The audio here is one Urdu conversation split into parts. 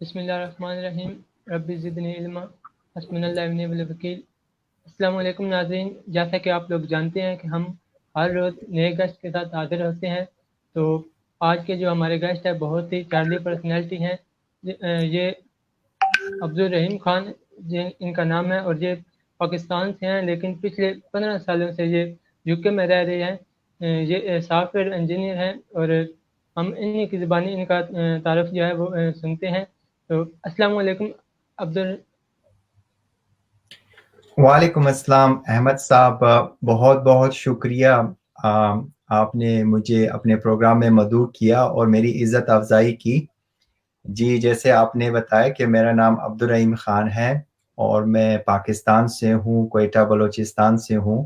بسم اللہ الرحمن الرحیم رب زدنی علما حسبنا اللہ ونعم الوکیل۔ السلام علیکم ناظرین، جیسا کہ آپ لوگ جانتے ہیں کہ ہم ہر روز نئے گیسٹ کے ساتھ حاضر ہوتے ہیں، تو آج کے جو ہمارے گیسٹ ہیں بہت ہی چارلی پرسنالٹی ہیں۔ یہ عبدالرحیم خان ان کا نام ہے، اور یہ پاکستان سے ہیں، لیکن پچھلے 15 سالوں سے یہ یو کے میں رہ رہے ہیں۔ یہ سافٹ ویئر انجینئر ہیں، اور ہم انہی کی زبانی ان کا تعارف جو ہے وہ سنتے ہیں۔ تو السلام علیکم عبدال۔ وعلیکم السلام احمد صاحب، بہت بہت شکریہ، آپ نے مجھے اپنے پروگرام میں مدعو کیا اور میری عزت افزائی کی۔ جی، جیسے آپ نے بتایا کہ میرا نام عبدالرحیم خان ہے اور میں پاکستان سے ہوں، کوئٹہ بلوچستان سے ہوں،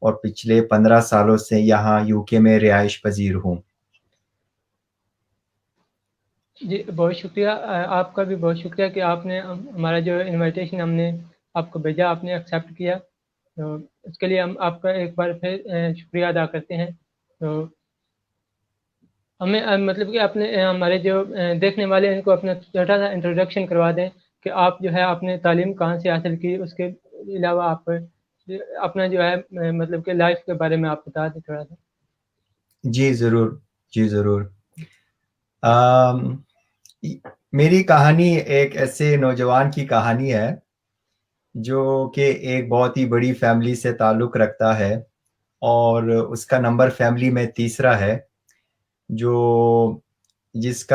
اور پچھلے 15 سالوں سے یہاں یو کے میں رہائش پذیر ہوں۔ جی بہت شکریہ، آپ کا بھی بہت شکریہ کہ آپ نے ہمارا جو انویٹیشن ہم نے آپ کو بھیجا، آپ نے ایکسیپٹ کیا، تو اس کے لیے ہم آپ کا ایک بار پھر شکریہ ادا کرتے ہیں۔ تو ہمیں مطلب کہ اپنے ہمارے جو دیکھنے والے ہیں ان کو اپنا چھوٹا سا انٹروڈکشن کروا دیں کہ آپ جو ہے اپنے تعلیم کہاں سے حاصل کی، اس کے علاوہ آپ اپنا جو ہے مطلب کہ لائف کے بارے میں آپ بتا دیں تھوڑا سا۔ جی ضرور، جی ضرور۔ میری کہانی ایک ایسے نوجوان کی کہانی ہے جو کہ ایک بہت ہی بڑی فیملی سے تعلق رکھتا ہے، اور اس کا نمبر فیملی میں تیسرا ہے، جو جس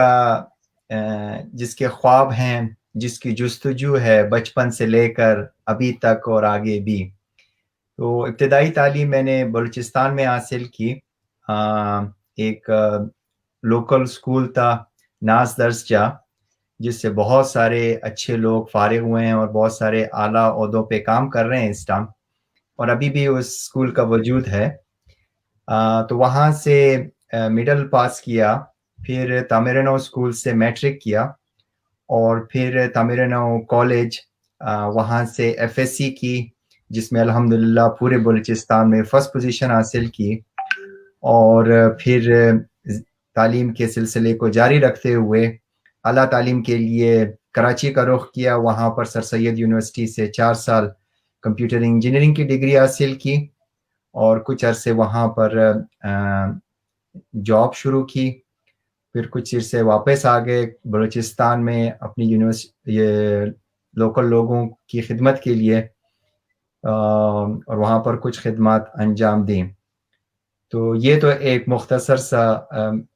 کے خواب ہیں، جس کی جستجو ہے بچپن سے لے کر ابھی تک اور آگے بھی۔ تو ابتدائی تعلیم میں نے بلوچستان میں حاصل کی، ایک لوکل سکول تھا ناز درسجہ، جس سے بہت سارے اچھے لوگ فارغ ہوئے ہیں اور بہت سارے اعلیٰ عہدوں پہ کام کر رہے ہیں اس ٹائم، اور ابھی بھی اس سکول کا وجود ہے۔ تو وہاں سے مڈل پاس کیا، پھر تامرنو سکول سے میٹرک کیا، اور پھر تامرنو کالج، وہاں سے ایف ایس سی کی، جس میں الحمدللہ پورے بلوچستان میں فرسٹ پوزیشن حاصل کی، اور پھر تعلیم کے سلسلے کو جاری رکھتے ہوئے اعلیٰ تعلیم کے لیے کراچی کا رخ کیا۔ وہاں پر سر سید یونیورسٹی سے 4 سال کمپیوٹر انجینئرنگ کی ڈگری حاصل کی، اور کچھ عرصے وہاں پر جاب شروع کی۔ پھر کچھ عرصے واپس آ گئے بلوچستان میں اپنی یہ لوکل لوگوں کی خدمت کے لیے، اور وہاں پر کچھ خدمات انجام دیں۔ تو یہ تو ایک مختصر سا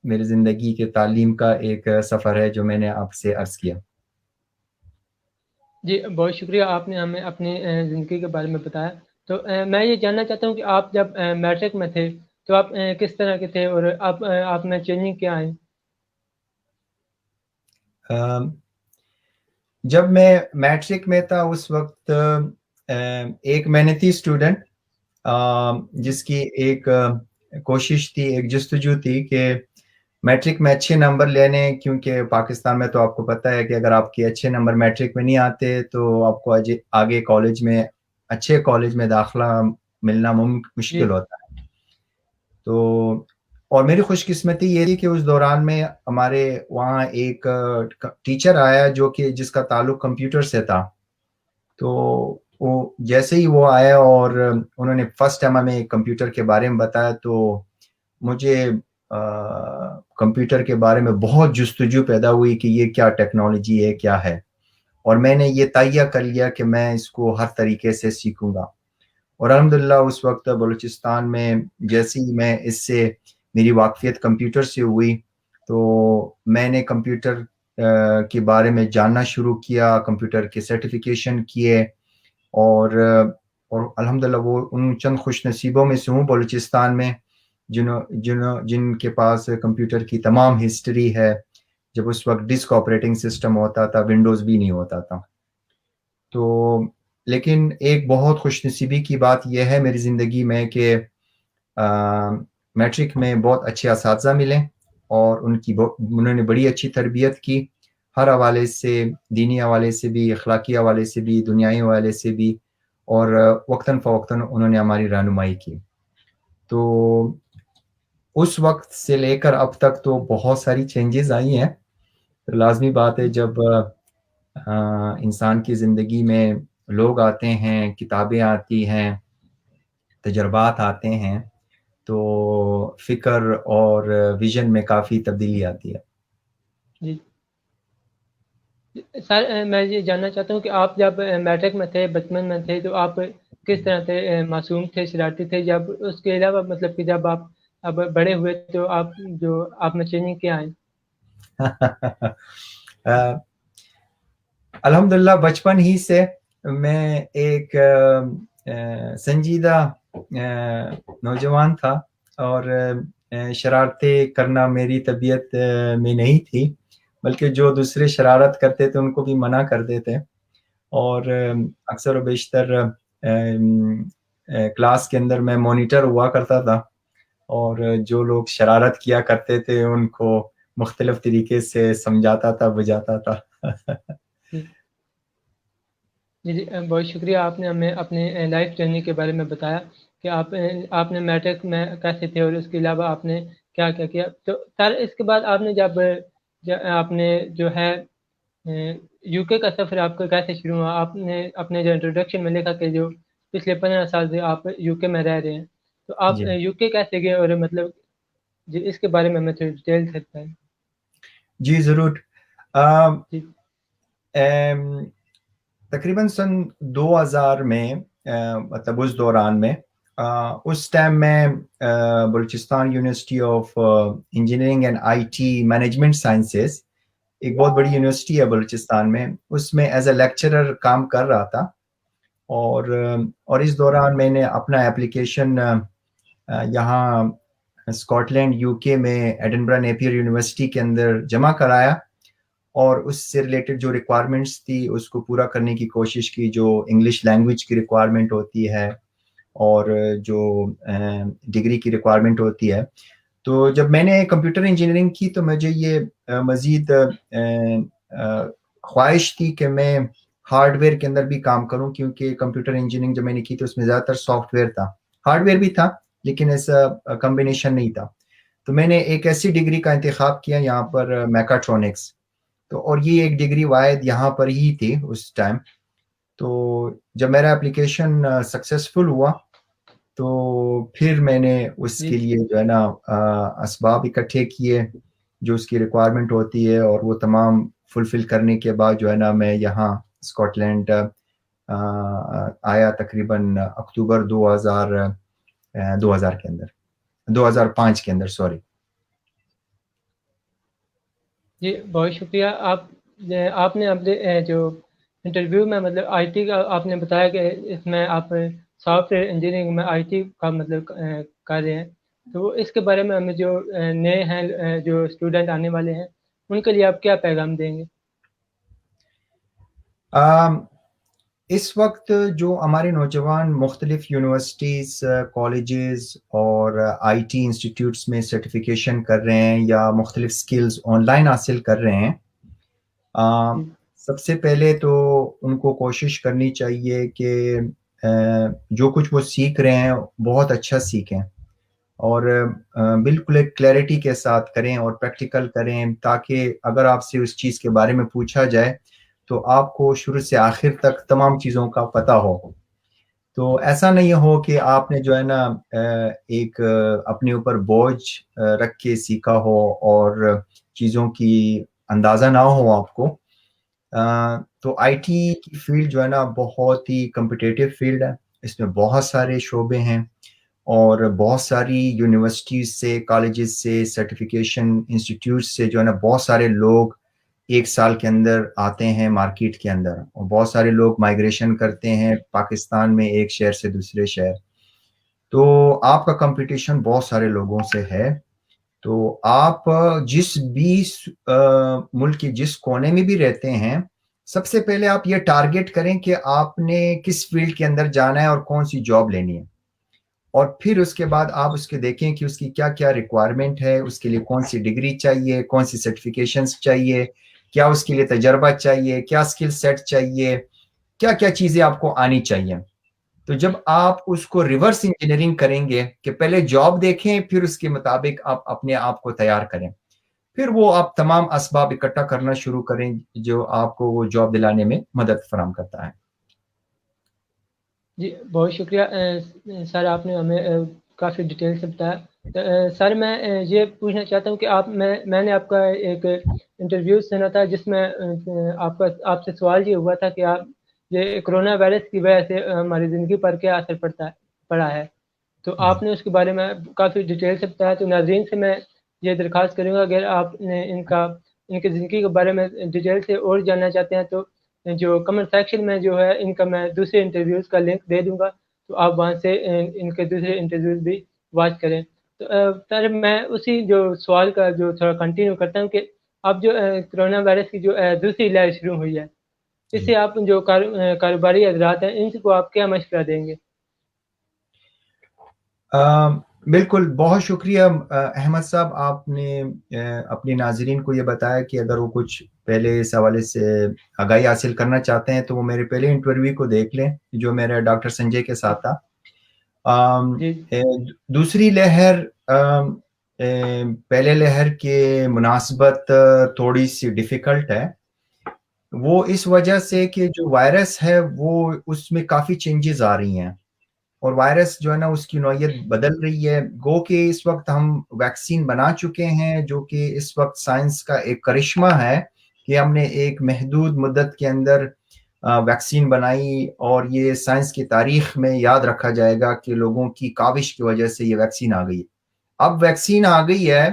میری زندگی کے تعلیم کا ایک سفر ہے جو میں نے آپ سے عرض کیا۔ جی بہت شکریہ، آپ نے ہمیں اپنی زندگی کے بارے میں بتایا۔ تو میں یہ جاننا چاہتا ہوں کہ آپ جب میٹرک میں تھے تو آپ کس طرح کے تھے، اور آپ میں چینجنگ کیا آئی؟ جب میں میٹرک میں تھا اس وقت ایک محنتی اسٹوڈنٹ، جس کی ایک کوشش تھی، ایک جستجو تھی کہ میٹرک میں اچھے نمبر لینے، کیونکہ پاکستان میں تو آپ کو پتہ ہے کہ اگر آپ کے اچھے نمبر میٹرک میں نہیں آتے تو آپ کو آگے کالج میں، اچھے کالج میں داخلہ ملنا جی مشکل ہوتا ہے۔ تو اور میری خوش قسمتی یہ تھی کہ اس دوران میں ہمارے وہاں ایک ٹیچر آیا جس کا تعلق کمپیوٹر سے تھا۔ تو وہ جیسے ہی وہ آیا اور انہوں نے فرسٹ ٹائم ہمیں کمپیوٹر کے بارے میں بتایا، تو مجھے کمپیوٹر کے بارے میں بہت جستجو پیدا ہوئی کہ یہ کیا ٹیکنالوجی ہے، کیا ہے، اور میں نے یہ تہیہ کر لیا کہ میں اس کو ہر طریقے سے سیکھوں گا۔ اور الحمدللہ اس وقت بلوچستان میں جیسے ہی میں اس سے میری واقفیت کمپیوٹر سے ہوئی، تو میں نے کمپیوٹر کے بارے میں جاننا شروع کیا، کمپیوٹر کے سرٹیفیکیشن کیے، اور الحمدللہ وہ ان چند خوش نصیبوں میں سے ہوں بلوچستان میں جن کے پاس کمپیوٹر کی تمام ہسٹری ہے، جب اس وقت ڈسک آپریٹنگ سسٹم ہوتا تھا، ونڈوز بھی نہیں ہوتا تھا۔ تو لیکن ایک بہت خوش نصیبی کی بات یہ ہے میری زندگی میں کہ میٹرک میں بہت اچھے اساتذہ ملے، اور انہوں نے بڑی اچھی تربیت کی، ہر حوالے سے، دینی حوالے سے بھی، اخلاقی حوالے سے بھی، دنیائی حوالے سے بھی، اور وقتاً فوقتاً انہوں نے ہماری رہنمائی کی۔ تو اس وقت سے لے کر اب تک تو بہت ساری چینجز آئی ہیں۔ لازمی بات ہے جب انسان کی زندگی میں لوگ آتے ہیں، کتابیں آتی ہیں، تجربات آتے ہیں، تو فکر اور ویژن میں کافی تبدیلی آتی ہے۔ جی سر، میں یہ جاننا چاہتا ہوں کہ آپ جب میٹرک میں تھے، بچپن میں تھے، تو آپ کس طرح تھے؟ معصوم تھے، شرارتی تھے؟ جب اس کے علاوہ مطلب کہ جب آپ اب بڑے ہوئے تو آپ میں چینجنگ کیا آئی؟ الحمدللہ بچپن ہی سے میں ایک سنجیدہ نوجوان تھا، اور شرارتیں کرنا میری طبیعت میں نہیں تھی، بلکہ جو دوسرے شرارت کرتے تھے ان کو بھی منع کر دیتے، اور اکثر و بیشتر کلاس کے اندر میں مانیٹر ہوا کرتا تھا، اور جو لوگ شرارت کیا کرتے تھے ان کو مختلف طریقے سے سمجھاتا تھا، بجاتا تھا۔ جی بہت شکریہ، آپ نے ہمیں اپنے لائف جرنی کے بارے میں بتایا کہ آپ نے میٹرک میں کیسے تھے اور اس کے علاوہ آپ نے کیا کیا کیا۔ تو سر اس کے بعد آپ نے جب آپ نے جو ہے یو کے کا سفر آپ کا کیسے شروع ہوا؟ آپ نے اپنے جو انٹروڈکشن میں لکھا کہ جو پچھلے 15 سال سے آپ یو کے میں رہ رہے ہیں، تو آپ جی یو کے کیسے گئے؟ اور مطلب جی اس کے بارے میں ہمیں تھوڑی ڈیٹیل سے بتائیں۔ جی ضرور۔ جی تقریباً سن 2000 میں، مطلب اس دوران میں، اس ٹائم میں Balochistan university of engineering and I T management sciences, ایک بہت بڑی یونیورسٹی ہے بلوچستان میں، اس میں ایز اے لیکچرر کام کر رہا تھا، اور اس دوران میں نے اپنا اپلیکیشن یہاں اسکاٹ لینڈ یو کے میں ایڈنبرا نیپیئر یونیورسٹی کے اندر جمع کرایا، اور اس سے ریلیٹڈ جو ریکوائرمنٹس تھی اس کو پورا کرنے کی کوشش کی، جو انگلش لینگویج کی ریکوائرمنٹ ہوتی ہے اور جو ڈگری کی ریکوائرمنٹ ہوتی ہے۔ تو جب میں نے کمپیوٹر انجینئرنگ کی تو مجھے یہ مزید خواہش تھی کہ میں ہارڈ ویئر کے اندر بھی کام کروں، کیونکہ کمپیوٹر انجینئرنگ جو میں نے کی تو اس میں زیادہ تر سافٹ ویئر تھا، ہارڈ ویئر بھی تھا لیکن ایسا کمبینیشن نہیں تھا۔ تو میں نے ایک ایسی ڈگری کا انتخاب کیا یہاں پر، میکاٹرونکس، تو اور یہ ایک ڈگری واحد یہاں پر ہی تھی اس ٹائم۔ تو جب میرا اپلیکیشن سکسیسفل ہوا تو پھر میں نے اس کے لیے جو ہے نا اسباب اکٹھے کیے جو اس کی ریکوائرمنٹ ہوتی ہے، اور وہ تمام فلفل کرنے کے بعد جو ہے نا میں یہاں اسکاٹ لینڈ آیا، تقریباً اکتوبر 2000 کے اندر، 2005 کے اندر، سوری۔ جی بہت شکریہ۔ آپ نے اپنے جو انٹرویو میں مطلب آئی ٹی کا آپ نے بتایا کہ اس میں آپ سافٹ ویئر انجینئرنگ میں آئی ٹی کا مطلب کر رہے ہیں، تو اس کے بارے میں ہمیں جو نئے ہیں، جو اسٹوڈنٹ آنے والے ہیں، ان کے لیے آپ کیا پیغام دیں گے؟ اس وقت جو ہمارے نوجوان مختلف یونیورسٹیز، کالجز اور آئی ٹی انسٹیٹیوٹس میں سرٹیفکیشن کر رہے ہیں یا مختلف سکلز آن لائن حاصل کر رہے ہیں، سب سے پہلے تو ان کو کوشش کرنی چاہیے کہ جو کچھ وہ سیکھ رہے ہیں بہت اچھا سیکھیں، اور بالکل ایک کلیئرٹی کے ساتھ کریں اور پریکٹیکل کریں، تاکہ اگر آپ سے اس چیز کے بارے میں پوچھا جائے تو آپ کو شروع سے آخر تک تمام چیزوں کا پتہ ہو۔ تو ایسا نہیں ہو کہ آپ نے جو ہے نا ایک اپنے اوپر بوجھ رکھ کے سیکھا ہو اور چیزوں کی اندازہ نہ ہو آپ کو۔ تو آئی ٹی کی فیلڈ جو ہے نا بہت ہی کمپٹیٹیو فیلڈ ہے، اس میں بہت سارے شعبے ہیں، اور بہت ساری یونیورسٹیز سے، کالجز سے، سرٹیفکیشن انسٹیٹیوٹ سے جو ہے نا بہت سارے لوگ ایک سال کے اندر آتے ہیں مارکیٹ کے اندر، اور بہت سارے لوگ مائگریشن کرتے ہیں پاکستان میں ایک شہر سے دوسرے شہر۔ تو آپ کا کمپٹیشن بہت سارے لوگوں سے ہے، تو آپ جس بھی ملک کے جس کونے میں بھی رہتے ہیں، سب سے پہلے آپ یہ ٹارگٹ کریں کہ آپ نے کس فیلڈ کے اندر جانا ہے اور کون سی جاب لینی ہے، اور پھر اس کے بعد آپ اس کے دیکھیں کہ اس کی کیا کیا ریکوائرمنٹ ہے، اس کے لیے کون سی ڈگری چاہیے، کون سی سرٹیفکیشنز چاہیے، کیا اس کے لیے تجربہ چاہیے، کیا اسکل سیٹ چاہیے، کیا کیا چیزیں آپ کو آنی چاہیے۔ تو جب آپ اس کو ریورس انجینئرنگ کریں گے کہ پہلے جاب دیکھیں پھر اس کے مطابق آپ اپنے آپ کو تیار کریں، پھر وہ آپ تمام اسباب اکٹھا کرنا شروع کریں جو آپ کو وہ جاب دلانے میں مدد فراہم کرتا ہے. جی بہت شکریہ سر، آپ نے ہمیں کافی ڈیٹیل سے بتایا. سر میں یہ پوچھنا چاہتا ہوں کہ میں نے آپ کا ایک انٹرویو سنا تھا جس میں آپ سے سوال یہ ہوا تھا کہ آپ یہ کرونا وائرس کی وجہ سے ہماری زندگی پر کیا اثر پڑا ہے، تو آپ نے اس کے بارے میں کافی ڈیٹیل سے بتایا. تو ناظرین سے میں یہ درخواست کروں گا اگر آپ نے ان کی زندگی کے بارے میں ڈیٹیل سے اور جاننا چاہتے ہیں تو جو کمنٹ سیکشن میں جو ہے ان کا میں دوسرے انٹرویوز کا لنک دے دوں گا، تو آپ وہاں سے ان کے دوسرے انٹرویوز بھی واچ کریں. تو سر میں اسی جو سوال کا جو تھوڑا کنٹینیو کرتا ہوں کہ اب جو کرونا وائرس کی جو دوسری لہر شروع ہوئی ہے، اس سے آپ جو کاروباری حضرات ہیں ان کو آپ کیا مشورہ دیں گے؟ بالکل، بہت شکریہ احمد صاحب، آپ نے اپنے ناظرین کو یہ بتایا کہ اگر وہ کچھ پہلے اس حوالے سے آگاہی حاصل کرنا چاہتے ہیں تو وہ میرے پہلے انٹرویو کو دیکھ لیں جو میرے ڈاکٹر سنجے کے ساتھ تھا. جی دوسری لہر پہلے لہر کے مناسبت تھوڑی سی ڈیفیکلٹ ہے، وہ اس وجہ سے کہ جو وائرس ہے وہ اس میں کافی چینجز آ رہی ہیں اور وائرس جو ہے نا اس کی نوعیت بدل رہی ہے. گو کہ اس وقت ہم ویکسین بنا چکے ہیں جو کہ اس وقت سائنس کا ایک کرشمہ ہے کہ ہم نے ایک محدود مدت کے اندر ویکسین بنائی اور یہ سائنس کی تاریخ میں یاد رکھا جائے گا کہ لوگوں کی کاوش کی وجہ سے یہ ویکسین آ گئی. اب ویکسین آ گئی ہے.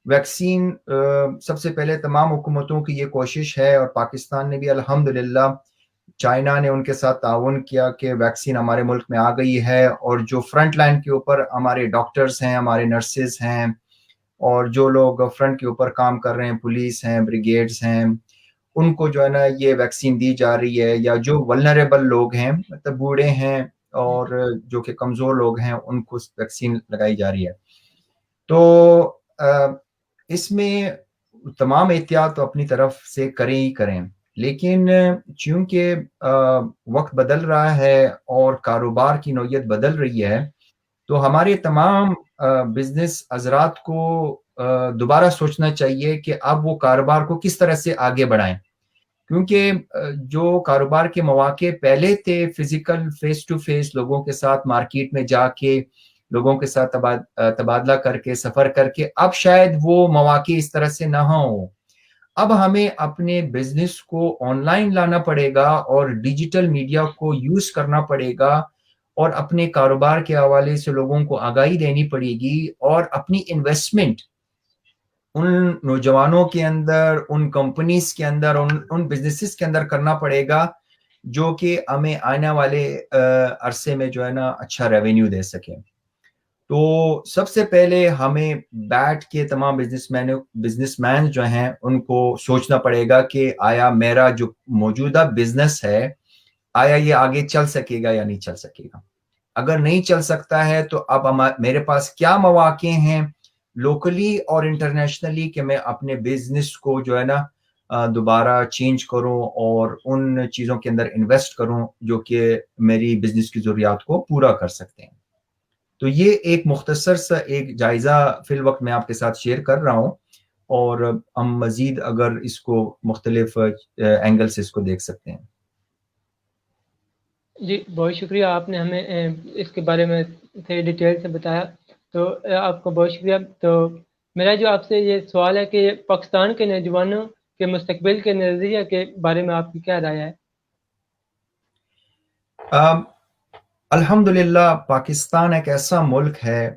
ویکسین سب سے پہلے تمام حکومتوں کی یہ کوشش ہے اور پاکستان نے بھی الحمدللہ، چائنا نے ان کے ساتھ تعاون کیا کہ ویکسین ہمارے ملک میں آ گئی ہے اور جو فرنٹ لائن کے اوپر ہمارے ڈاکٹرز ہیں، ہمارے نرسز ہیں اور جو لوگ فرنٹ کے اوپر کام کر رہے ہیں، پولیس ہیں، بریگیڈز ہیں، ان کو جو ہے نا یہ ویکسین دی جا رہی ہے. یا جو ولنریبل لوگ ہیں، مطلب بوڑھے ہیں اور جو کہ کمزور لوگ ہیں، ان کو ویکسین لگائی جا رہی ہے. تو اس میں تمام احتیاط اپنی طرف سے کریں ہی کریں، لیکن چونکہ وقت بدل رہا ہے اور کاروبار کی نوعیت بدل رہی ہے تو ہمارے تمام بزنس حضرات کو دوبارہ سوچنا چاہیے کہ اب وہ کاروبار کو کس طرح سے آگے بڑھائیں، کیونکہ جو کاروبار کے مواقع پہلے تھے فزیکل فیس ٹو فیس لوگوں کے ساتھ مارکیٹ میں جا کے لوگوں کے ساتھ تبادلہ کر کے سفر کر کے، اب شاید وہ مواقع اس طرح سے نہ ہوں. اب ہمیں اپنے بزنس کو آن لائن لانا پڑے گا اور ڈیجیٹل میڈیا کو یوز کرنا پڑے گا اور اپنے کاروبار کے حوالے سے لوگوں کو آگاہی دینی پڑے گی اور اپنی انویسٹمنٹ ان نوجوانوں کے اندر، ان کمپنیز کے اندر، ان بزنسز کے اندر کرنا پڑے گا جو کہ ہمیں آنے والے عرصے میں جو ہے نا اچھا ریونیو دے سکیں. تو سب سے پہلے ہمیں بیٹھ کے تمام بزنس مین جو ہیں ان کو سوچنا پڑے گا کہ آیا میرا جو موجودہ بزنس ہے آیا یہ آگے چل سکے گا یا نہیں چل سکے گا. اگر نہیں چل سکتا ہے تو اب میرے پاس کیا مواقع ہیں لوکلی اور انٹرنیشنلی کہ میں اپنے بزنس کو جو ہے نا دوبارہ چینج کروں اور ان چیزوں کے اندر انویسٹ کروں جو کہ میری بزنس کی ضروریات کو پورا کر سکتے ہیں. تو یہ ایک مختصر سا ایک جائزہ فی الوقت میں آپ کے ساتھ شیئر کر رہا ہوں اور ہم مزید اگر اس کو مختلف اینگل سے اس کو دیکھ سکتے ہیں. جی بہت شکریہ، آپ نے ہمیں اس کے بارے میں تھوڑی ڈیٹیل سے بتایا، تو آپ کا بہت شکریہ. تو میرا جو آپ سے یہ سوال ہے کہ پاکستان کے نوجوانوں کے مستقبل کے نظریہ کے بارے میں آپ کی کیا رائے ہے؟ الحمدللہ پاکستان ایک ایسا ملک ہے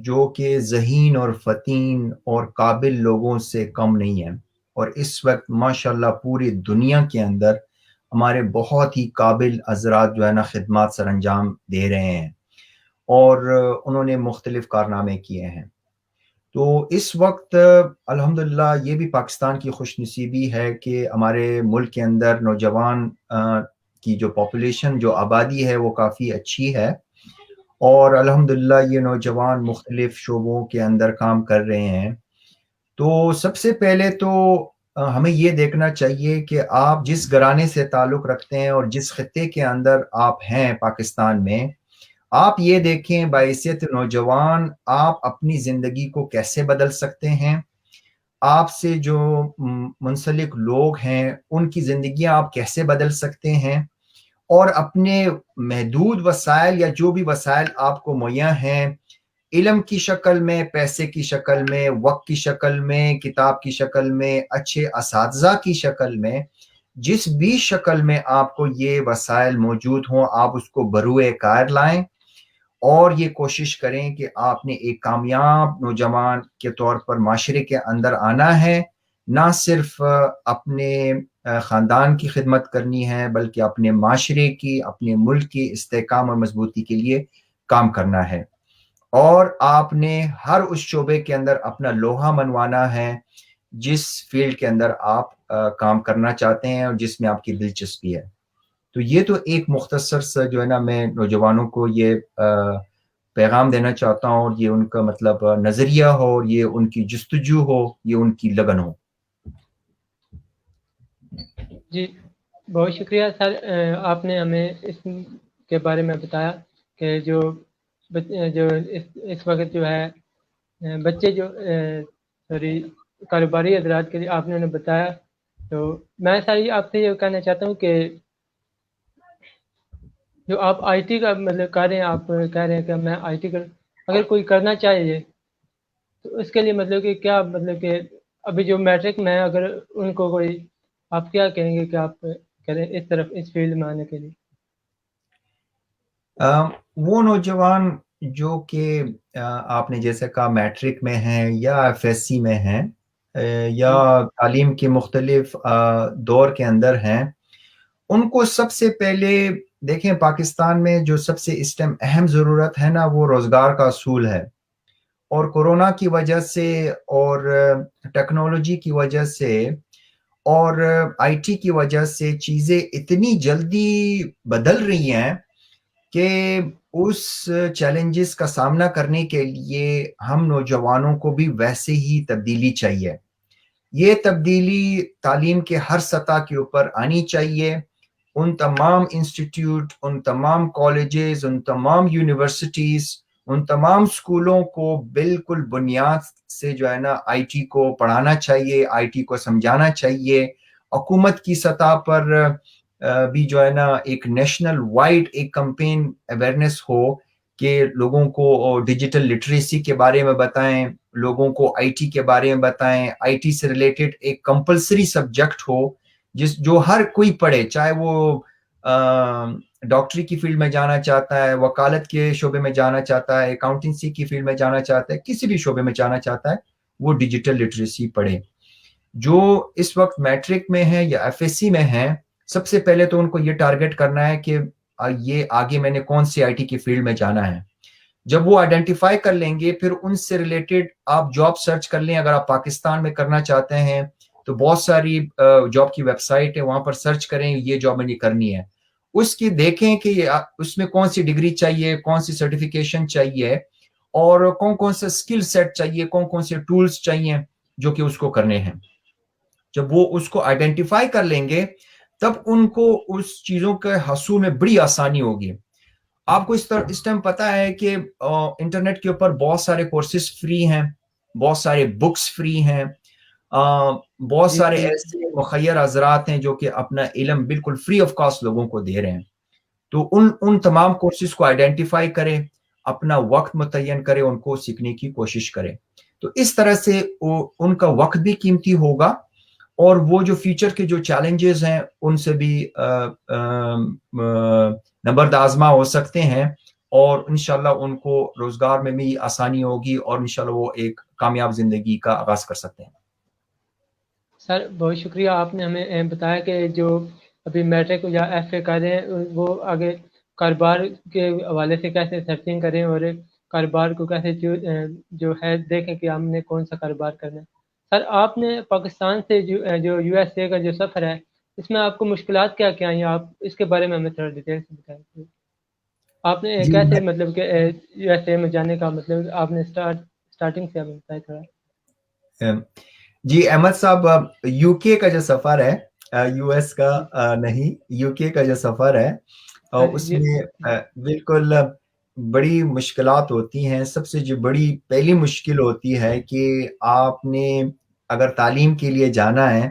جو کہ ذہین اور فطین اور قابل لوگوں سے کم نہیں ہے، اور اس وقت ماشاءاللہ پوری دنیا کے اندر ہمارے بہت ہی قابل حضرات جو ہے نا خدمات سر انجام دے رہے ہیں اور انہوں نے مختلف کارنامے کیے ہیں. تو اس وقت الحمدللہ یہ بھی پاکستان کی خوش نصیبی ہے کہ ہمارے ملک کے اندر نوجوان کی جو پاپولیشن، جو آبادی ہے وہ کافی اچھی ہے اور الحمدللہ یہ نوجوان مختلف شعبوں کے اندر کام کر رہے ہیں. تو سب سے پہلے تو ہمیں یہ دیکھنا چاہیے کہ آپ جس گھرانے سے تعلق رکھتے ہیں اور جس خطے کے اندر آپ ہیں پاکستان میں، آپ یہ دیکھیں بحیثیت نوجوان آپ اپنی زندگی کو کیسے بدل سکتے ہیں آپ سے جو منسلک لوگ ہیں ان کی زندگیاں آپ کیسے بدل سکتے ہیں، اور اپنے محدود وسائل یا جو بھی وسائل آپ کو مہیا ہیں، علم کی شکل میں، پیسے کی شکل میں، وقت کی شکل میں، کتاب کی شکل میں، اچھے اساتذہ کی شکل میں، جس بھی شکل میں آپ کو یہ وسائل موجود ہوں، آپ اس کو بروئے کار لائیں اور یہ کوشش کریں کہ آپ نے ایک کامیاب نوجوان کے طور پر معاشرے کے اندر آنا ہے، نہ صرف اپنے خاندان کی خدمت کرنی ہے بلکہ اپنے معاشرے کی، اپنے ملک کی استحکام اور مضبوطی کے لیے کام کرنا ہے، اور آپ نے ہر اس شعبے کے اندر اپنا لوہا منوانا ہے جس فیلڈ کے اندر آپ کام کرنا چاہتے ہیں اور جس میں آپ کی دلچسپی ہے۔ تو یہ تو ایک مختصر سا جو ہے نا میں نوجوانوں کو یہ پیغام دینا چاہتا ہوں، اور یہ ان کا مطلب نظریہ ہو، یہ ان کی جستجو ہو، یہ ان کی لگن ہو۔ جی بہت شکریہ سر، آپ نے ہمیں اس کے بارے میں بتایا کہ جو اس وقت جو ہے بچے جو سوری کاروباری حضرات کے لیے آپ نے انہیں بتایا، تو میں سر آپ سے یہ کہنا چاہتا ہوں کہ جو آپ آئی ٹی کا مطلب کر رہے ہیں، آپ کہہ رہے ہیں کہ میں آئی ٹی اگر کوئی کرنا چاہیے تو اس کے لیے مطلب کہ کیا، مطلب کہ ابھی جو میٹرک میں ہے اگر ان کو کوئی، آپ کیا کہیں گے کہ آپ کریں اس طرف اس فیلڈ میں آنے کے لیے؟ وہ نوجوان جو کہ آپ نے جیسے کہا میٹرک میں ہیں یا ایف ایس سی میں ہیں یا تعلیم کے مختلف دور کے اندر ہیں، ان کو سب سے پہلے دیکھیں پاکستان میں جو سب سے اس ٹائم اہم ضرورت ہے نا وہ روزگار کا اصول ہے، اور کورونا کی وجہ سے اور ٹیکنالوجی کی وجہ سے اور آئی ٹی کی وجہ سے چیزیں اتنی جلدی بدل رہی ہیں کہ اس چیلنجز کا سامنا کرنے کے لیے ہم نوجوانوں کو بھی ویسے ہی تبدیلی چاہیے۔ یہ تبدیلی تعلیم کے ہر سطح کے اوپر آنی چاہیے، ان تمام انسٹیٹیوٹ، ان تمام کالجز، ان تمام یونیورسٹیز، ان تمام سکولوں کو بالکل بنیاد سے جو ہے نا آئی ٹی کو پڑھانا چاہیے، آئی ٹی کو سمجھانا چاہیے۔ حکومت کی سطح پر بھی جو ہے نا ایک نیشنل وائڈ ایک کمپین اویئرنیس ہو کہ لوگوں کو ڈیجیٹل لٹریسی کے بارے میں بتائیں، لوگوں کو آئی ٹی کے بارے میں بتائیں، آئی ٹی سے ریلیٹڈ ایک کمپلسری سبجیکٹ ہو جو ہر کوئی پڑھے، چاہے وہ ڈاکٹری کی فیلڈ میں جانا چاہتا ہے، وکالت کے شعبے میں جانا چاہتا ہے، اکاؤنٹنسی کی فیلڈ میں جانا چاہتا ہے، کسی بھی شعبے میں جانا چاہتا ہے، وہ ڈیجیٹل لٹریسی پڑھے۔ جو اس وقت میٹرک میں ہیں یا ایف ایس سی میں ہیں، سب سے پہلے تو ان کو یہ ٹارگٹ کرنا ہے کہ یہ آگے میں نے کون سی آئی ٹی کی فیلڈ میں جانا ہے۔ جب وہ آئیڈینٹیفائی کر لیں گے، پھر ان سے ریلیٹڈ آپ جاب سرچ کر لیں۔ اگر آپ پاکستان میں کرنا چاہتے ہیں تو بہت ساری جاب کی ویب سائٹ ہے، وہاں پر سرچ کریں یہ جاب مجھے کرنی ہے، اس کی دیکھیں کہ اس میں کون سی ڈگری چاہیے، کون سی سرٹیفیکیشن چاہیے، اور کون کون سے اسکل سیٹ چاہیے، کون کون سے ٹولز چاہیے جو کہ اس کو کرنے ہیں۔ جب وہ اس کو آئیڈینٹیفائی کر لیں گے تب ان کو اس چیزوں کے حصول میں بڑی آسانی ہوگی۔ آپ کو اس ٹائم پتا ہے کہ انٹرنیٹ کے اوپر بہت سارے کورسز فری ہیں، بہت سارے بکس فری ہیں، بہت سارے ایسے مخیر حضرات ہیں جو کہ اپنا علم بالکل فری آف کاسٹ لوگوں کو دے رہے ہیں۔ تو ان تمام کورسز کو آئیڈینٹیفائی کریں، اپنا وقت متعین کریں، ان کو سیکھنے کی کوشش کریں۔ تو اس طرح سے ان کا وقت بھی قیمتی ہوگا، اور وہ جو فیوچر کے جو چیلنجز ہیں ان سے بھی نبرد آزما ہو سکتے ہیں، اور انشاءاللہ ان کو روزگار میں بھی آسانی ہوگی، اور انشاءاللہ وہ ایک کامیاب زندگی کا آغاز کر سکتے ہیں۔ سر بہت شکریہ، آپ نے ہمیں بتایا کہ جو ابھی میٹرک یا ایف اے کر رہے ہیں وہ آگے کاروبار کے حوالے سے کیسے سرچنگ کریں اور کاروبار کو کیسے جو ہے دیکھیں کہ ہم نے کون سا کاروبار کرنا ہے۔ سر آپ نے پاکستان سے جو یو ایس اے کا جو سفر ہے اس میں آپ کو مشکلات کیا کیا آئیں، آپ اس کے بارے میں ہمیں تھوڑا ڈیٹیل سے بتائیں۔ آپ نے جی کیسے مطلب کہ یو ایس اے میں جانے کا مطلب آپ نے اسٹارٹنگ سے ہمیں بتایا تھوڑا۔ جی احمد صاحب، یو کے کا جو سفر ہے، یو ایس کا نہیں، یو کے کا جو سفر ہے اس میں بالکل بڑی مشکلات ہوتی ہیں۔ سب سے جو بڑی پہلی مشکل ہوتی ہے کہ آپ نے اگر تعلیم کے لیے جانا ہے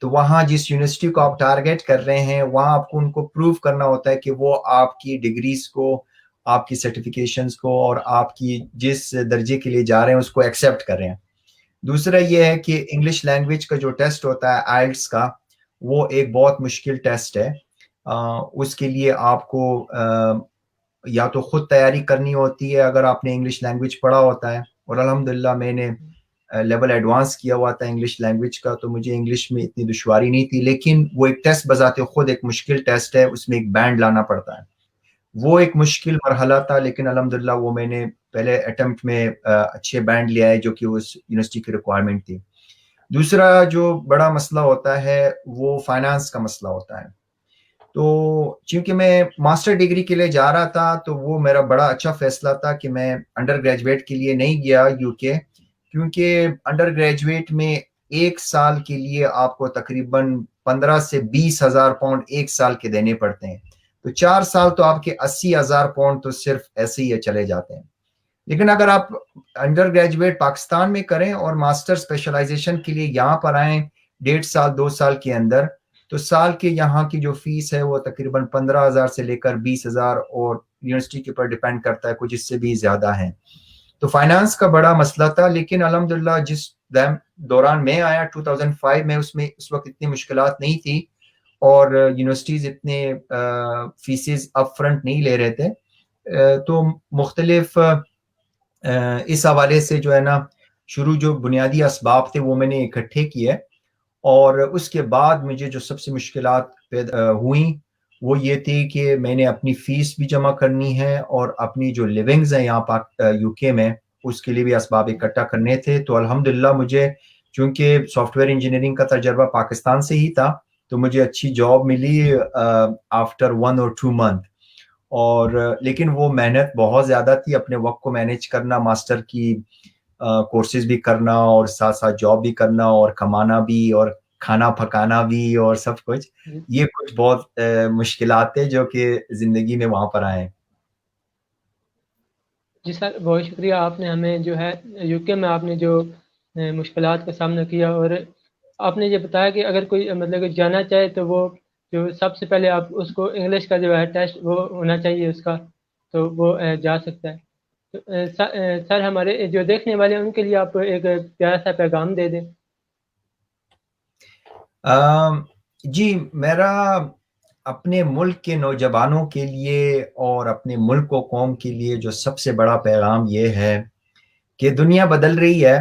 تو وہاں جس یونیورسٹی کو آپ ٹارگیٹ کر رہے ہیں وہاں آپ کو ان کو پروف کرنا ہوتا ہے کہ وہ آپ کی ڈگریز کو، آپ کی سرٹیفکیشنز کو اور آپ کی جس درجے کے لیے جا رہے ہیں اس کو ایکسیپٹ کر رہے ہیں. دوسرا یہ ہے کہ انگلش لینگویج کا جو ٹیسٹ ہوتا ہے آئلٹس کا، وہ ایک بہت مشکل ٹیسٹ ہے. اس کے لیے آپ کو یا تو خود تیاری کرنی ہوتی ہے اگر آپ نے انگلش لینگویج پڑھا ہوتا ہے، اور الحمدللہ میں نے لیول ایڈوانس کیا ہوا تھا انگلش لینگویج کا، تو مجھے انگلش میں اتنی دشواری نہیں تھی. لیکن وہ ایک ٹیسٹ بذات خود ایک مشکل ٹیسٹ ہے، اس میں ایک بینڈ لانا پڑتا ہے. وہ ایک مشکل مرحلہ تھا، لیکن الحمدللہ وہ میں نے پہلے اٹمپٹ میں اچھے بینڈ لیا ہے جو کہ اس یونیورسٹی کی ریکوائرمنٹ تھی. دوسرا جو بڑا مسئلہ ہوتا ہے وہ فائنانس کا مسئلہ ہوتا ہے. تو چونکہ میں ماسٹر ڈگری کے لیے جا رہا تھا تو وہ میرا بڑا اچھا فیصلہ تھا کہ میں انڈر گریجویٹ کے لیے نہیں گیا یو کے، کیونکہ انڈر گریجویٹ میں ایک سال کے لیے آپ کو تقریباً 15 سے 20 ہزار پاؤنڈ ایک سال کے دینے پڑتے ہیں. تو 4 سال تو آپ کے 80 ہزار پاؤنڈ تو صرف ایسے ہی چلے جاتے ہیں. لیکن اگر آپ انڈر گریجویٹ پاکستان میں کریں اور ماسٹر اسپیشلائزیشن کے لیے یہاں پر آئیں 1.5 سال 2 سال کے اندر، تو سال کے یہاں کی جو فیس ہے وہ تقریباً 15,000 سے لے کر 20,000، اور یونیورسٹی کے اوپر ڈیپینڈ کرتا ہے، کچھ اس سے بھی زیادہ ہیں. تو فائنانس کا بڑا مسئلہ تھا. لیکن الحمدللہ جس دوران میں آیا 2005 میں، اس وقت اتنی مشکلات نہیں تھی اور یونیورسٹیز اتنے فیسز اپ فرنٹ نہیں لے رہے تھے. تو مختلف اس حوالے سے جو ہے نا شروع جو بنیادی اسباب تھے وہ میں نے اکٹھے کیے، اور اس کے بعد مجھے جو سب سے مشکلات ہوئیں وہ یہ تھی کہ میں نے اپنی فیس بھی جمع کرنی ہے اور اپنی جو لیونگز ہیں یہاں یو کے میں اس کے لیے بھی اسباب اکٹھا کرنے تھے. تو الحمدللہ مجھے چونکہ سافٹ ویئر انجینئرنگ کا تجربہ پاکستان سے ہی تھا تو مجھے اچھی جاب ملی آفٹر 1 اور 2 منتھ. اور لیکن وہ محنت بہت زیادہ تھی، اپنے وقت کو مینیج کرنا، ماسٹر کی کورسز بھی کرنا اور ساتھ ساتھ جاب بھی کرنا اور کمانا بھی اور کھانا پکانا بھی اور سب کچھ. یہ کچھ بہت مشکلات تھے جو کہ زندگی میں وہاں پر آئے. جی سر، بہت شکریہ. آپ نے ہمیں جو ہے یو کے میں آپ نے جو مشکلات کا سامنا کیا، اور آپ نے یہ بتایا کہ اگر کوئی مطلب کہ جانا چاہے تو وہ جو سب سے پہلے آپ اس کو انگلش کا جو ہے ٹیسٹ وہ ہونا چاہیے اس کا، تو وہ جا سکتا ہے. تو سر ہمارے جو دیکھنے والے ہیں ان کے لیے آپ ایک پیارا سا پیغام دے دیں. جی، میرا اپنے ملک کے نوجوانوں کے لیے اور اپنے ملک و قوم کے لیے جو سب سے بڑا پیغام یہ ہے کہ دنیا بدل رہی ہے،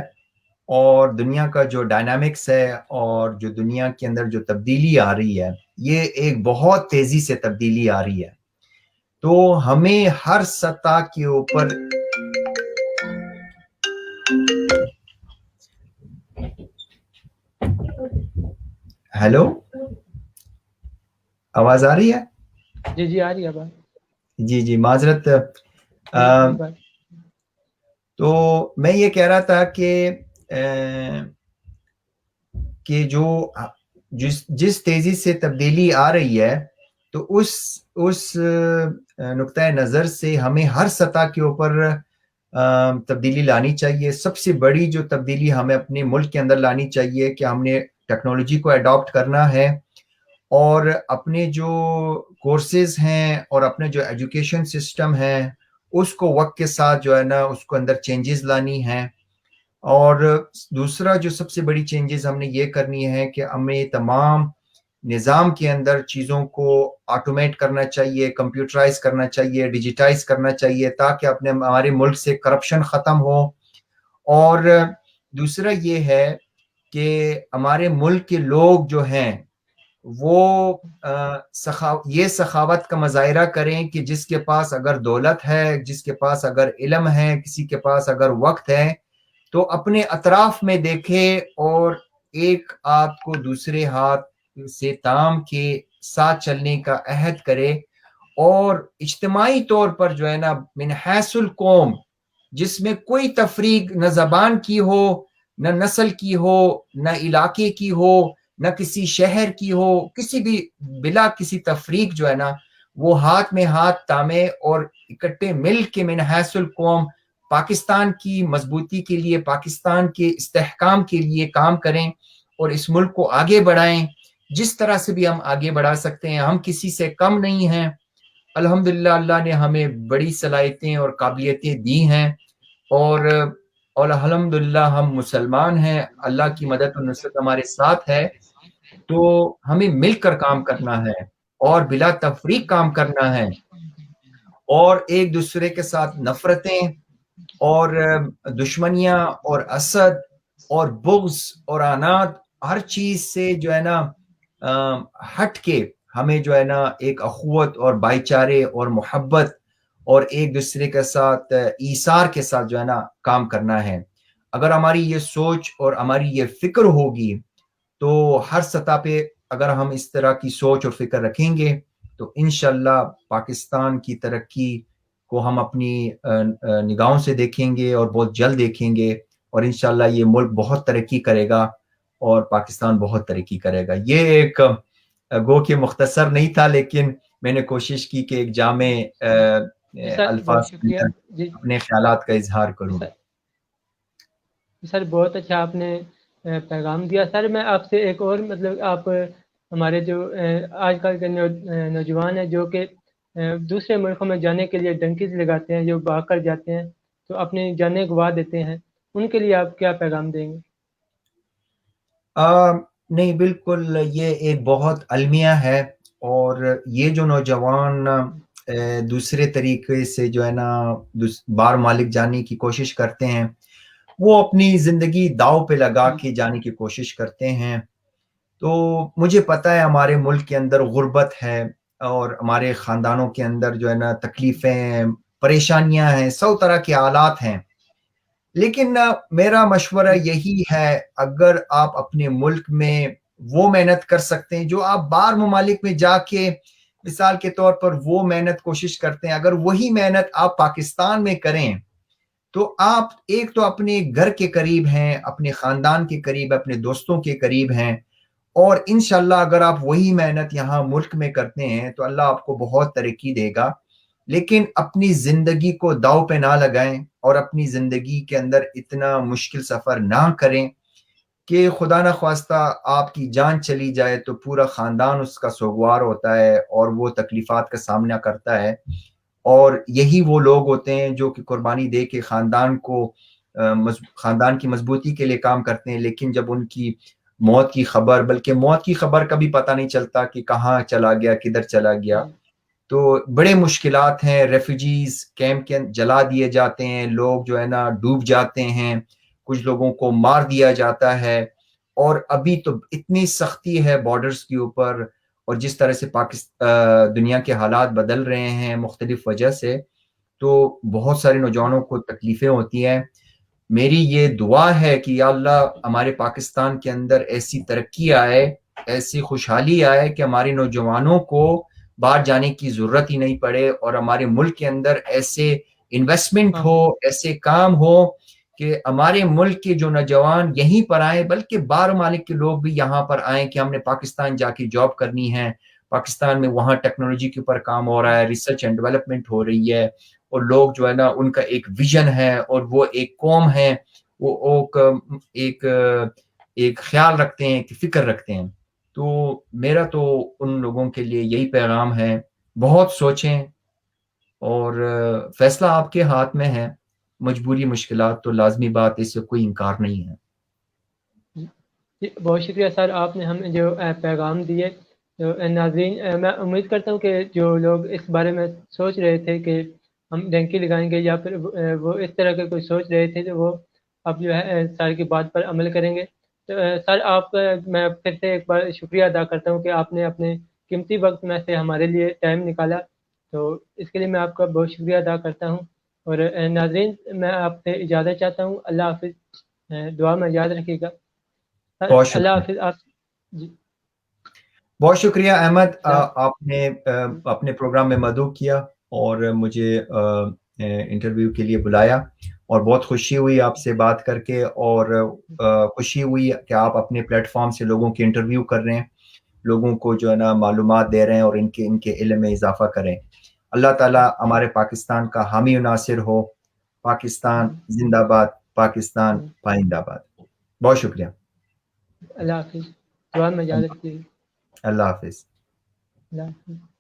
اور دنیا کا جو ڈائنامکس ہے اور جو دنیا کے اندر جو تبدیلی آ رہی ہے یہ ایک بہت تیزی سے تبدیلی آ رہی ہے. تو ہمیں ہر سطح کے اوپر ہیلو، آواز آ رہی ہے؟ جی آ رہی ہے بات. جی معذرت. تو میں یہ کہہ رہا تھا کہ جس تیزی سے تبدیلی آ رہی ہے تو اس نقطۂ نظر سے ہمیں ہر سطح کے اوپر تبدیلی لانی چاہیے. سب سے بڑی جو تبدیلی ہمیں اپنے ملک کے اندر لانی چاہیے کہ ہم نے ٹیکنالوجی کو اڈاپٹ کرنا ہے، اور اپنے جو کورسز ہیں اور اپنے جو ایجوکیشن سسٹم ہے اس کو وقت کے ساتھ جو ہے نا اس کو اندر چینجز لانی ہیں. اور دوسرا جو سب سے بڑی چینجز ہم نے یہ کرنی ہے کہ ہمیں تمام نظام کے اندر چیزوں کو آٹومیٹ کرنا چاہیے، کمپیوٹرائز کرنا چاہیے، ڈیجیٹائز کرنا چاہیے تاکہ ہمارے ملک سے کرپشن ختم ہو. اور دوسرا یہ ہے کہ ہمارے ملک کے لوگ جو ہیں وہ یہ سخاوت کا مظاہرہ کریں کہ جس کے پاس اگر دولت ہے، جس کے پاس اگر علم ہے، کسی کے پاس اگر وقت ہے تو اپنے اطراف میں دیکھے اور ایک ہاتھ کو دوسرے ہاتھ سے تام کے ساتھ چلنے کا عہد کرے، اور اجتماعی طور پر جو ہے نا من حیث القوم، جس میں کوئی تفریق نہ زبان کی ہو، نہ نسل کی ہو، نہ علاقے کی ہو، نہ کسی شہر کی ہو، کسی بھی بلا کسی تفریق جو ہے نا وہ ہاتھ میں ہاتھ تامے اور اکٹھے مل کے من حیث القوم پاکستان کی مضبوطی کے لیے، پاکستان کے استحکام کے لیے کام کریں اور اس ملک کو آگے بڑھائیں جس طرح سے بھی ہم آگے بڑھا سکتے ہیں. ہم کسی سے کم نہیں ہیں. الحمدللہ اللہ نے ہمیں بڑی صلاحیتیں اور قابلیتیں دی ہیں اور الحمدللہ ہم مسلمان ہیں. اللہ کی مدد و نصرت ہمارے ساتھ ہے. تو ہمیں مل کر کام کرنا ہے اور بلا تفریق کام کرنا ہے اور ایک دوسرے کے ساتھ نفرتیں اور دشمنیاں اور حسد اور بغض اور عناد ہر چیز سے جو ہے نا ہٹ کے ہمیں جو ہے نا ایک اخوت اور بھائی چارے اور محبت اور ایک دوسرے کے ساتھ ایثار کے ساتھ جو ہے نا کام کرنا ہے. اگر ہماری یہ سوچ اور ہماری یہ فکر ہوگی تو ہر سطح پہ اگر ہم اس طرح کی سوچ اور فکر رکھیں گے تو انشاءاللہ پاکستان کی ترقی کو ہم اپنی نگاہوں سے دیکھیں گے اور بہت جلد دیکھیں گے اور انشاءاللہ یہ ملک بہت ترقی کرے گا اور پاکستان بہت ترقی کرے گا. یہ ایک گو کہ مختصر نہیں تھا لیکن میں نے کوشش کی کہ ایک جامع الفاظ اپنے خیالات کا اظہار کروں. سر بہت اچھا آپ نے پیغام دیا. سر میں آپ سے ایک اور مطلب آپ ہمارے جو آج کل کے نوجوان ہیں جو کہ دوسرے ملکوں میں جانے کے لیے ڈنکیز لگاتے ہیں، جو بھاگ کر جاتے ہیں تو اپنی جانیں گوا دیتے ہیں، ان کے لیے آپ کیا پیغام دیں گے؟ نہیں بالکل یہ ایک بہت المیہ ہے اور یہ جو نوجوان دوسرے طریقے سے جو ہے نا بار مالک جانے کی کوشش کرتے ہیں وہ اپنی زندگی داؤ پہ لگا کے جانے کی کوشش کرتے ہیں. تو مجھے پتہ ہے ہمارے ملک کے اندر غربت ہے اور ہمارے خاندانوں کے اندر جو ہے نا تکلیفیں پریشانیاں ہیں، سو طرح کے حالات ہیں. لیکن میرا مشورہ یہی ہے اگر آپ اپنے ملک میں وہ محنت کر سکتے ہیں جو آپ باہر ممالک میں جا کے مثال کے طور پر وہ محنت کوشش کرتے ہیں، اگر وہی محنت آپ پاکستان میں کریں تو آپ ایک تو اپنے گھر کے قریب ہیں، اپنے خاندان کے قریب، اپنے دوستوں کے قریب ہیں اور انشاءاللہ اگر آپ وہی محنت یہاں ملک میں کرتے ہیں تو اللہ آپ کو بہت ترقی دے گا. لیکن اپنی زندگی کو داؤ پہ نہ لگائیں اور اپنی زندگی کے اندر اتنا مشکل سفر نہ کریں کہ خدا نہ خواستہ آپ کی جان چلی جائے تو پورا خاندان اس کا سوگوار ہوتا ہے اور وہ تکلیفات کا سامنا کرتا ہے. اور یہی وہ لوگ ہوتے ہیں جو کہ قربانی دے کے خاندان کی مضبوطی کے لیے کام کرتے ہیں، لیکن جب ان کی موت کی خبر، بلکہ موت کی خبر کا بھی پتہ نہیں چلتا کہ کہاں چلا گیا، کدھر چلا گیا. تو بڑے مشکلات ہیں. ریفیوجیز کیمپ کے جلا دیے جاتے ہیں، لوگ جو ہے نا ڈوب جاتے ہیں، کچھ لوگوں کو مار دیا جاتا ہے اور ابھی تو اتنی سختی ہے بارڈرز کے اوپر اور جس طرح سے دنیا کے حالات بدل رہے ہیں مختلف وجہ سے تو بہت سارے نوجوانوں کو تکلیفیں ہوتی ہیں. میری یہ دعا ہے کہ یا اللہ ہمارے پاکستان کے اندر ایسی ترقی آئے، ایسی خوشحالی آئے کہ ہمارے نوجوانوں کو باہر جانے کی ضرورت ہی نہیں پڑے اور ہمارے ملک کے اندر ایسے انویسٹمنٹ ہو، ایسے کام ہو کہ ہمارے ملک کے جو نوجوان یہیں پر آئیں بلکہ باہر ممالک کے لوگ بھی یہاں پر آئیں کہ ہم نے پاکستان جا کے جاب کرنی ہے. پاکستان میں وہاں ٹیکنالوجی کے اوپر کام ہو رہا ہے، ریسرچ اینڈ ڈیولپمنٹ ہو رہی ہے اور لوگ جو ہے نا ان کا ایک ویژن ہے اور وہ ایک قوم ہے، وہ ایک خیال رکھتے ہیں، ایک فکر رکھتے ہیں. تو میرا تو ان لوگوں کے لیے یہی پیغام ہے، بہت سوچیں اور فیصلہ آپ کے ہاتھ میں ہے. مجبوری مشکلات تو لازمی بات، اس سے کوئی انکار نہیں ہے. بہت شکریہ سر، آپ نے ہمیں جو پیغام دیے. تو ناظرین میں امید کرتا ہوں کہ جو لوگ اس بارے میں سوچ رہے تھے کہ ہم ڈنکی لگائیں گے یا پھر وہ اس طرح کے کوئی سوچ رہے تھے تو وہ اب جو ہے سر کی بات پر عمل کریں گے. تو سر آپ کا میں پھر سے ایک بار شکریہ ادا کرتا ہوں کہ آپ نے اپنے قیمتی وقت میں سے ہمارے لیے ٹائم نکالا. تو اس کے لیے میں آپ کا بہت شکریہ ادا کرتا ہوں. اور ناظرین میں آپ سے اجازت چاہتا ہوں. اللہ حافظ، دعا میں یاد رکھیے گا. اللہ حافظ. آپ جی بہت شکریہ احمد، آپ نے اپنے پروگرام میں مدعو کیا اور مجھے انٹرویو کے لیے بلایا اور بہت خوشی ہوئی آپ سے بات کر کے اور خوشی ہوئی کہ آپ اپنے پلیٹ فارم سے لوگوں کے انٹرویو کر رہے ہیں، لوگوں کو جو ہے نا معلومات دے رہے ہیں اور ان کے علم میں اضافہ کریں. اللہ تعالیٰ ہمارے پاکستان کا حامی و ناصر ہو پاکستان زندہ باد، پاکستان پائندہ باد. بہت شکریہ. اللہ حافظ. دعا میں اجازت دیجیے. اللہ حافظ. اللہ حافظ.